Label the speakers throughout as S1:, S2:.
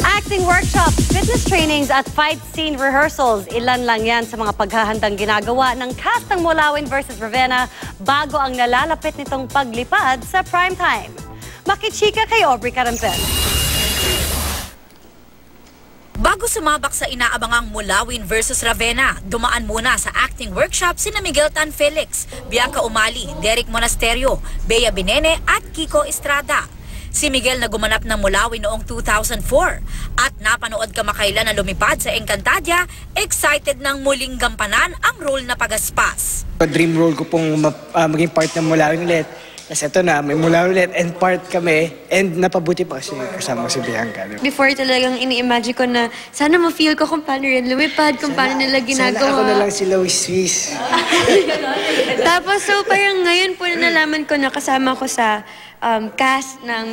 S1: Acting workshops, fitness trainings at fight scene rehearsals. Ilan lang yan sa mga paghahandang ginagawa ng cast ng Mulawin vs. Ravenna bago ang nalalapit nitong paglipad sa primetime. Makichika kay Aubrey Carampel.
S2: Bago sumabak sa inaabangang Mulawin vs. Ravenna, dumaan muna sa acting workshop sina Miguel Tan Felix, Bianca Umali, Derek Monasterio, Bea Binene at Kiko Estrada. Si Miguel na gumanap ng Mulawin noong 2004 at napanood kamakailan na lumipad sa Encantadia, excited ng muling gampanan ang role na pagaspas.
S3: Dream role ko pong maging part ng Mulawin ulit. Kasi ito na, may Mulawin ulit and part kami and napabuti pa kasi kasama si Bianca.
S4: Before talagang ini-imagine ko na sana ma-feel ko kung paano rin lumipad, kung paano nila ginagawa.
S3: Sana ako na lang si Lois Swiss.
S4: Tapos so parang ngayon po na nalaman ko na kasama ko sa cast ng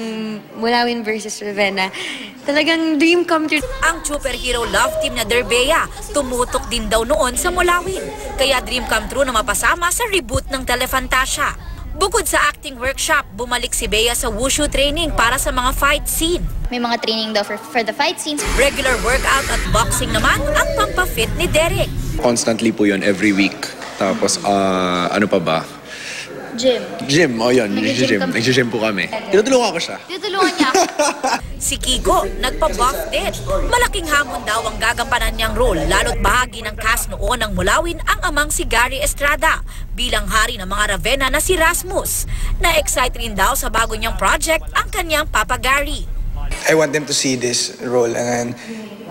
S4: Mulawin vs. Ravenna. Talagang dream come true.
S2: Ang superhero love team na Derbea tumutok din daw noon sa Mulawin. Kaya dream come true na mapasama sa reboot ng Telefantasia. Bukod sa acting workshop, bumalik si Bea sa wushu training para sa mga fight scene.
S5: May mga training daw for the fight scenes.
S2: Regular workout at boxing naman ang pampafit ni Derek.
S6: Constantly po yun every week. Tapos ano pa ba? Gym, yun. Nag-gym po kami. Tinutulungan ko siya.
S5: Tinutulungan niya.
S2: Si Kiko, nagpa-buff din. Malaking hamon daw ang gagampanan niyang role, lalo't bahagi ng cast noon ng Mulawin ang amang si Gary Estrada, bilang hari ng mga Ravenna na si Rasmus. Na-excite rin daw sa bago niyang project ang kanyang Papa Gary.
S7: I want them to see this role and then,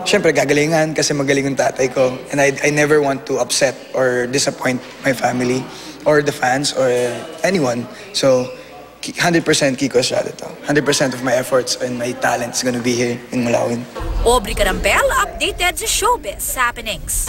S7: syempre gagalingan kasi magaling yung tatay ko. And I never want to upset or disappoint my family or the fans or anyone. So, 100% Kiko Estrada to. 100% of my efforts and my talent is gonna be here in Mulawin.
S2: Aubrey Carampel, updated sa Showbiz Happenings.